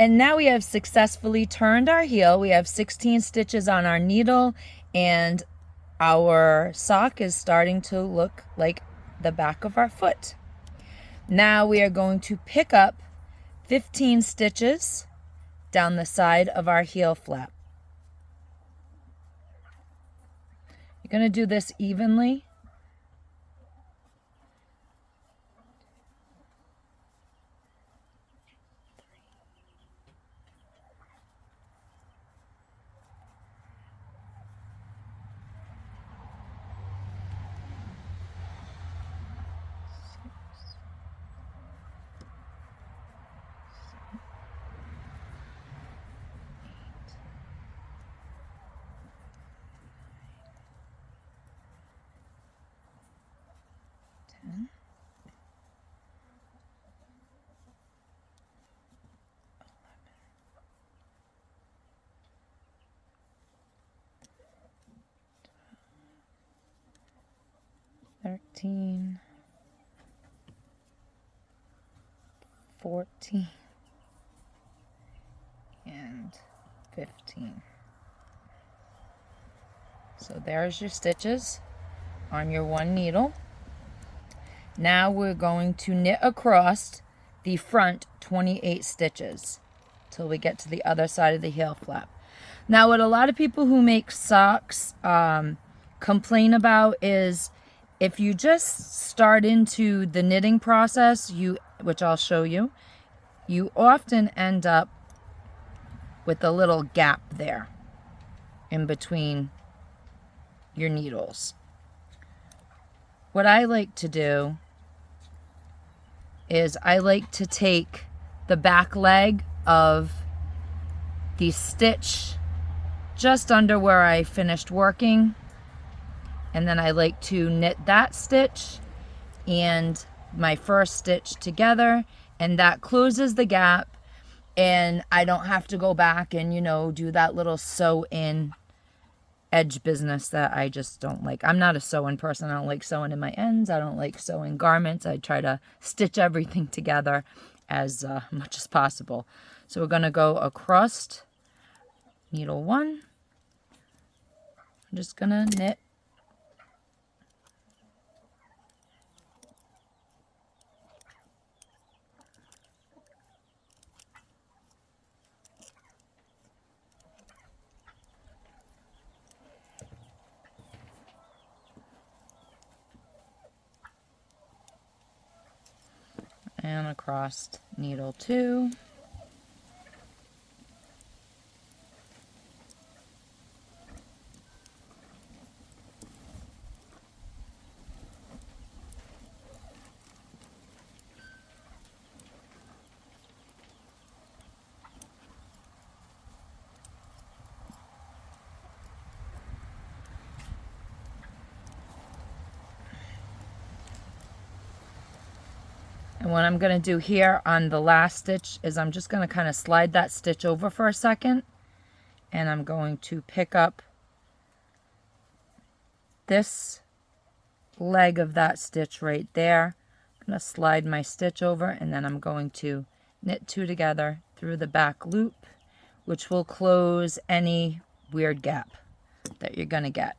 And now we have successfully turned our heel. We have 16 stitches on our needle, and our sock is starting to look like the back of our foot. Now we are going to pick up 15 stitches down the side of our heel flap. You're going to do this evenly. Thirteen, 14, and 15. So there's your stitches on your one needle. Now we're going to knit across the front 28 stitches till we get to the other side of the heel flap. Now, what a lot of people who make socks complain about is if you just start into the knitting process, which I'll show you, you often end up with a little gap there in between your needles. What I like to do is I like to take the back leg of the stitch just under where I finished working, and then I like to knit that stitch and my first stitch together, and that closes the gap, and I don't have to go back and, do that little sew in edge business that I just don't like. I'm not a sewing person. I don't like sewing in my ends. I don't like sewing garments. I try to stitch everything together as much as possible. So we're going to go across needle 1. I'm just going to knit and across needle 2. And what I'm going to do here on the last stitch is I'm just going to kind of slide that stitch over for a second, and I'm going to pick up this leg of that stitch right there. I'm going to slide my stitch over, and then I'm going to knit 2 together through the back loop, which will close any weird gap that you're going to get.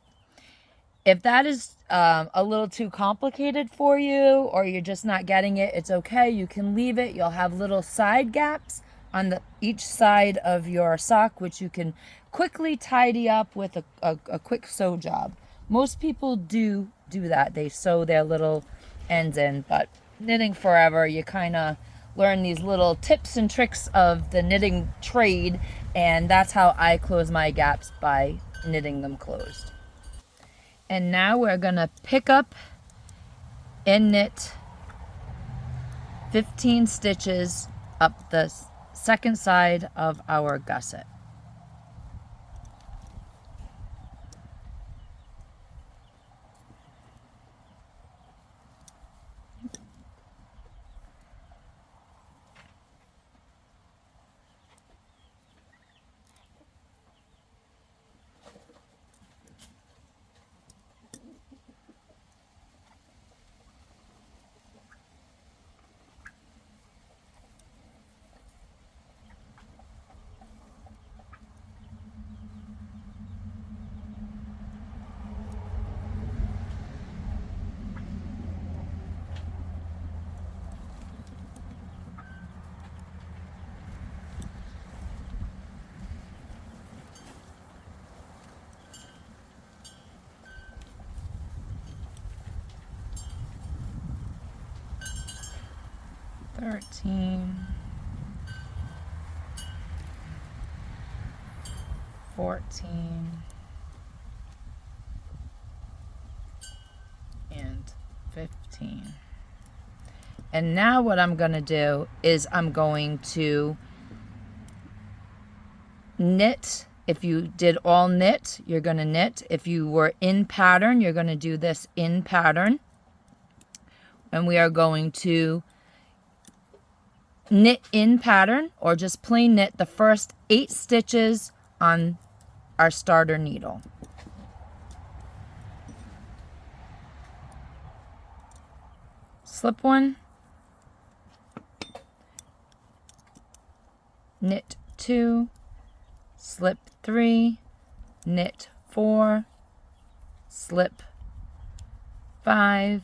If that is a little too complicated for you, or you're just not getting it, it's okay. You can leave it. You'll have little side gaps on each side of your sock, which you can quickly tidy up with a quick sew job. Most people do that. They sew their little ends in, but knitting forever, you kind of learn these little tips and tricks of the knitting trade, and that's how I close my gaps, by knitting them closed. And now we're going to pick up and knit 15 stitches up the second side of our gusset. 13, 14, and 15. And now what I'm going to do is I'm going to knit. If you did all knit, you're going to knit. If you were in pattern, you're going to do this in pattern. And we are going to knit in pattern, or just plain knit the first 8 stitches on our starter needle. Slip 1, knit 2, slip 3, knit 4, slip 5,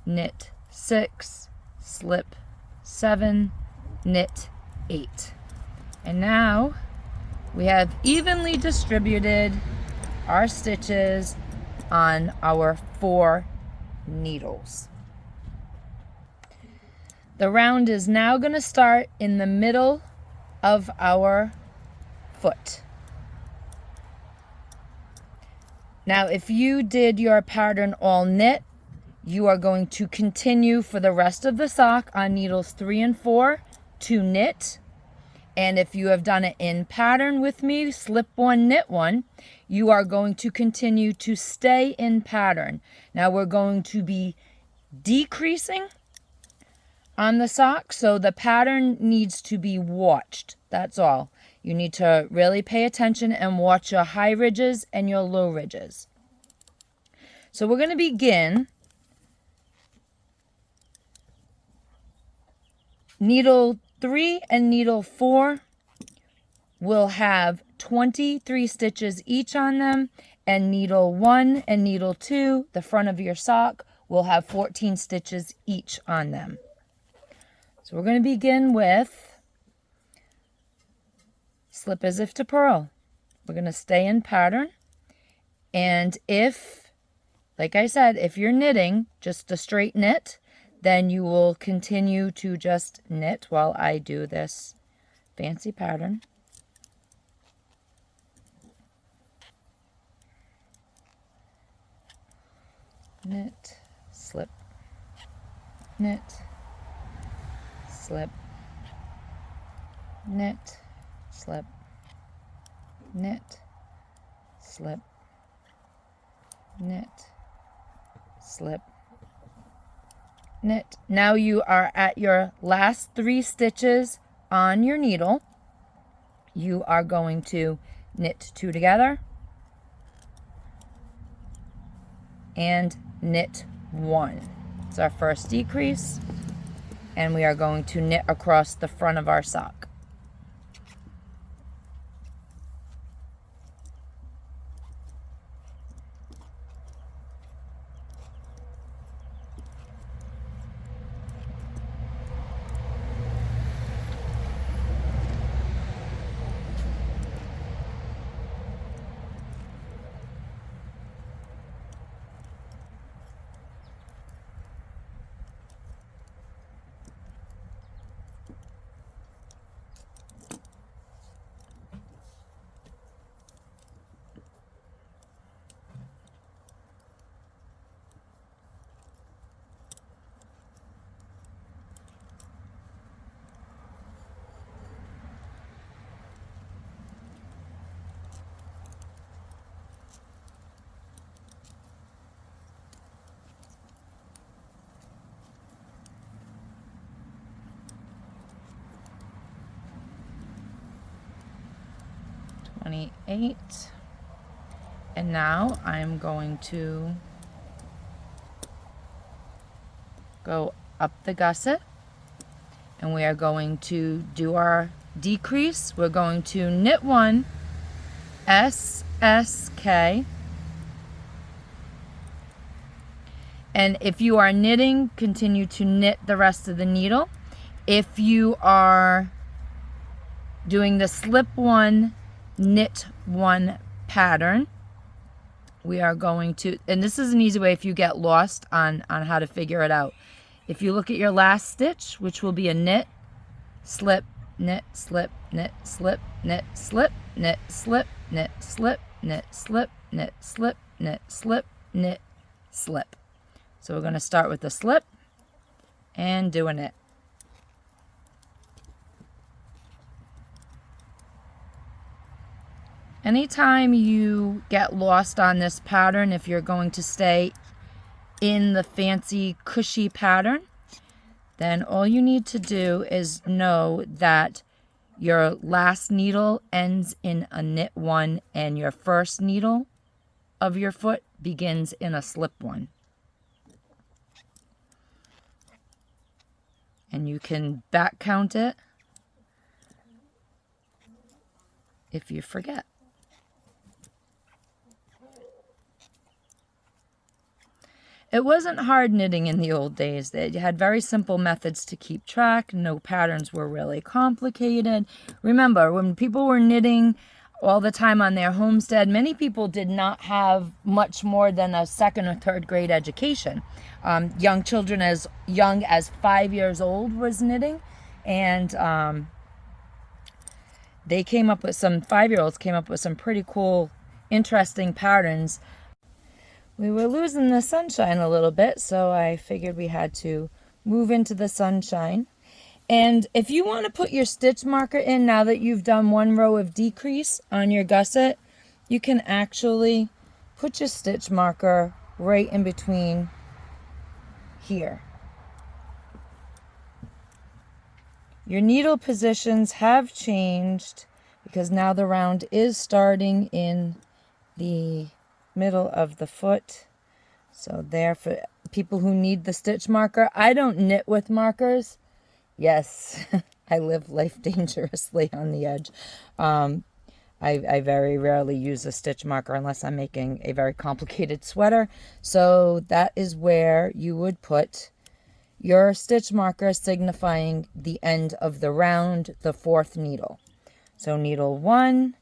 knit 6, slip 7, knit 8. And now we have evenly distributed our stitches on our 4 needles. The round is now going to start in the middle of our foot. Now, if you did your pattern all knit, you are going to continue for the rest of the sock on needles 3 and 4 to knit. And if you have done it in pattern with me, slip 1, knit 1, you are going to continue to stay in pattern. Now we're going to be decreasing on the sock, so the pattern needs to be watched. That's all. You need to really pay attention and watch your high ridges and your low ridges. So we're going to begin needle 3 and needle 4 will have 23 stitches each on them, and needle 1 and needle 2, the front of your sock, will have 14 stitches each on them. So we're going to begin with slip as if to purl. We're going to stay in pattern, and if, like I said, if you're knitting just a straight knit, then you will continue to just knit while I do this fancy pattern. Knit, slip, knit, slip, knit, slip, knit, slip, knit, slip, knit. Now you are at your last 3 stitches on your needle. You are going to knit 2 together and knit 1. It's our first decrease, and we are going to knit across the front of our sock. And now I'm going to go up the gusset, and we are going to do our decrease. We're going to knit 1, SSK, and if you are knitting, continue to knit the rest of the needle. If you are doing the slip 1, knit 1 pattern, we are going to, and this is an easy way if you get lost on how to figure it out. If you look at your last stitch, which will be a knit, slip, knit, slip, knit, slip, knit, slip, knit, slip, knit, slip, knit, slip, knit, slip, knit, slip, knit, slip. So we're going to start with the slip and do a knit. Anytime you get lost on this pattern, if you're going to stay in the fancy cushy pattern, then all you need to do is know that your last needle ends in a knit one and your first needle of your foot begins in a slip one. And you can back count it if you forget. It wasn't hard knitting in the old days. They had very simple methods to keep track. No patterns were really complicated. Remember, when people were knitting all the time on their homestead, many people did not have much more than a second or third grade education. Young children as young as 5 years old was knitting, and they came up with some 5-year-olds came up with some pretty cool, interesting patterns. We were losing the sunshine a little bit, so I figured we had to move into the sunshine. And if you want to put your stitch marker in now that you've done one row of decrease on your gusset, you can actually put your stitch marker right in between here. Your needle positions have changed because now the round is starting in the middle of the foot. So there, for people who need the stitch marker. I don't knit with markers. Yes, I live life dangerously on the edge. I very rarely use a stitch marker unless I'm making a very complicated sweater. So that is where you would put your stitch marker, signifying the end of the round, the fourth needle. So needle 1,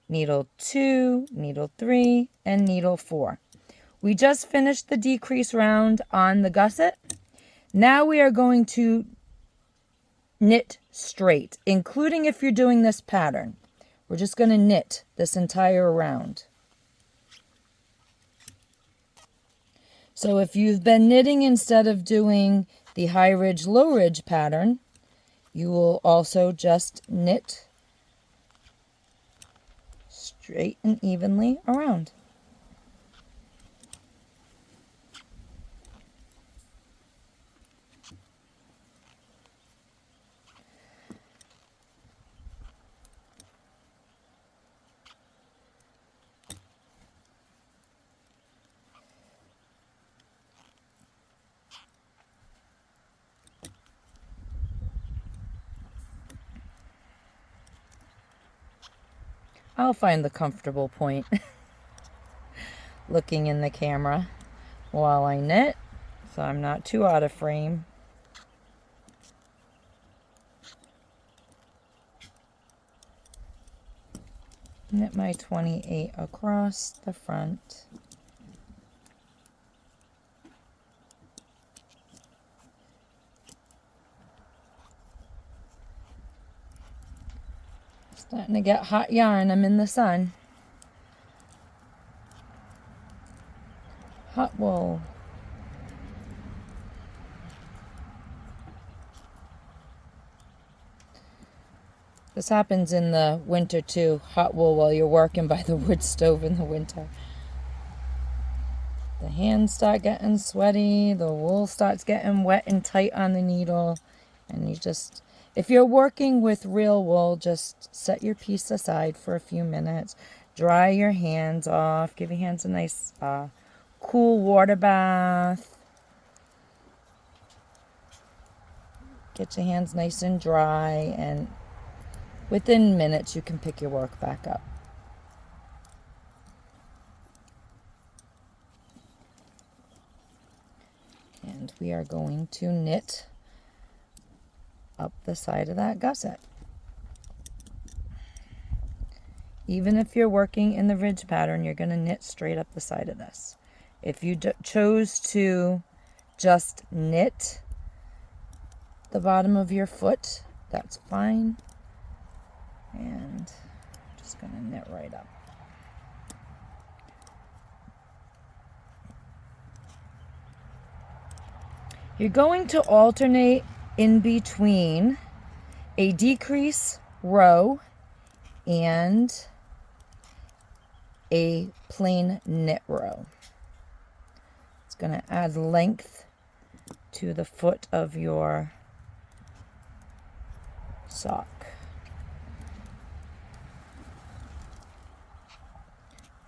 needle 2, needle 3, and needle 4. We just finished the decrease round on the gusset. Now we are going to knit straight, including if you're doing this pattern. We're just going to knit this entire round. So if you've been knitting instead of doing the high ridge, low ridge pattern, you will also just knit straight and evenly around. I'll find the comfortable point looking in the camera while I knit, so I'm not too out of frame. Knit my 28 across the front. Starting to get hot yarn. I'm in the sun. Hot wool. This happens in the winter too. Hot wool while you're working by the wood stove in the winter. The hands start getting sweaty. The wool starts getting wet and tight on the needle. And you just... if you're working with real wool, just set your piece aside for a few minutes. Dry your hands off. Give your hands a nice cool water bath. Get your hands nice and dry, and within minutes you can pick your work back up. And we are going to knit up the side of that gusset. Even if you're working in the ridge pattern, you're going to knit straight up the side of this. If you chose to just knit the bottom of your foot, that's fine. And I'm just going to knit right up. You're going to alternate in between a decrease row and a plain knit row. It's going to add length to the foot of your sock.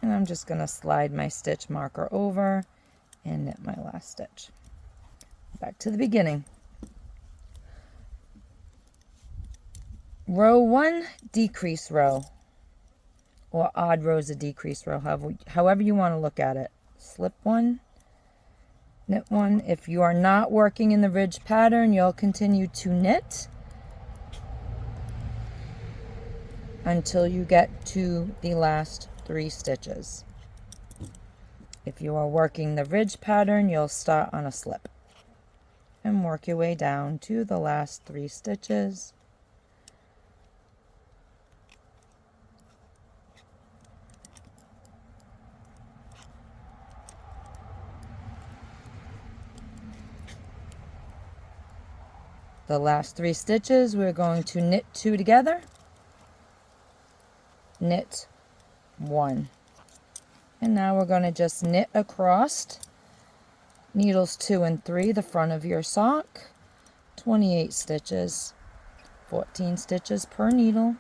And I'm just going to slide my stitch marker over and knit my last stitch. Back to the beginning. Row 1, decrease row, or odd rows of decrease row, however you want to look at it. Slip 1, knit 1. If you are not working in the ridge pattern, you'll continue to knit until you get to the last 3 stitches. If you are working the ridge pattern, you'll start on a slip and work your way down to the last 3 stitches. The last 3 stitches, we're going to knit 2 together, knit 1. And now we're going to just knit across needles 2 and 3, the front of your sock, 28 stitches, 14 stitches per needle.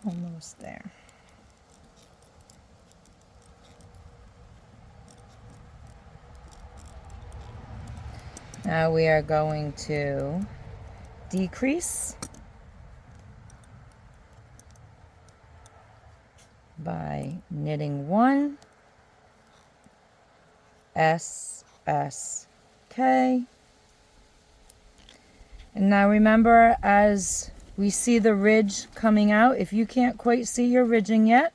Almost there. Now we are going to decrease by knitting 1, S, S, K. And now remember, as we see the ridge coming out, if you can't quite see your ridging yet,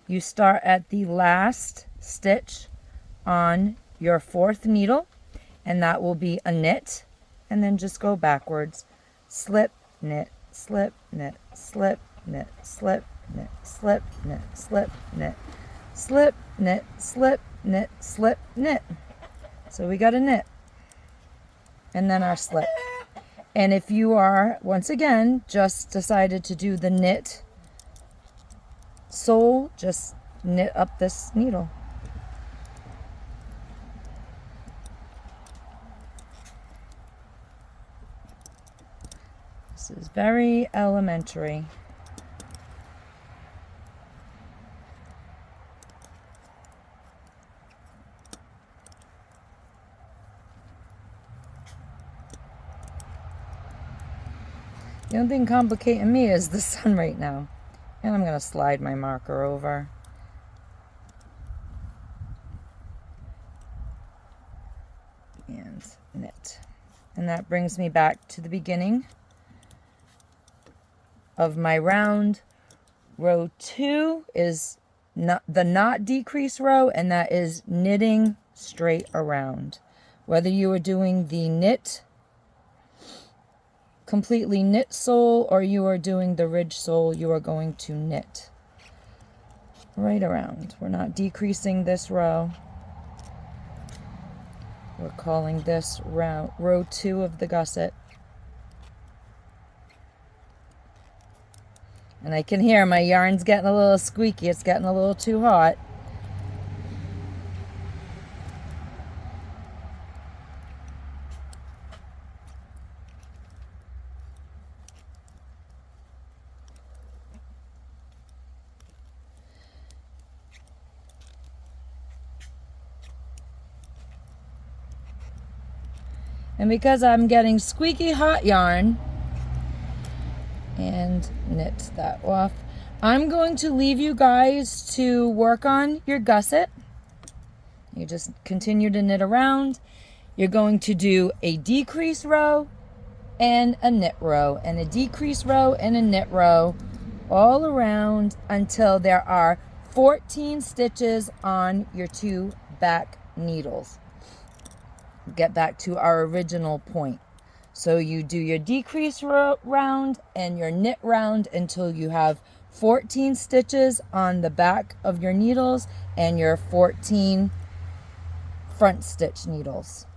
you start at the last stitch on your 4th needle, and that will be a knit, and then just go backwards. Slip, knit, slip, knit, slip, knit, slip, knit, slip, knit, slip, knit, slip, knit, slip, knit, slip, knit. So we got a knit, and then our slip. And if you are, once again, just decided to do the knit sole, just knit up this needle. This is very elementary. The only thing complicating me is the sun right now. And I'm going to slide my marker over. And knit. And that brings me back to the beginning of my round. Row 2 is not the not decrease row, and that is knitting straight around. Whether you are doing the knit completely knit sole or you are doing the ridge sole, you are going to knit right around. We're not decreasing this row. We're calling this row 2 of the gusset. And I can hear my yarn's getting a little squeaky. It's getting a little too hot. And because I'm getting squeaky hot yarn, and knit that off, I'm going to leave you guys to work on your gusset. You just continue to knit around. You're going to do a decrease row and a knit row, and a decrease row and a knit row all around until there are 14 stitches on your 2 back needles. Get back to our original point. So you do your decrease round and your knit round until you have 14 stitches on the back of your needles and your 14 front stitch needles.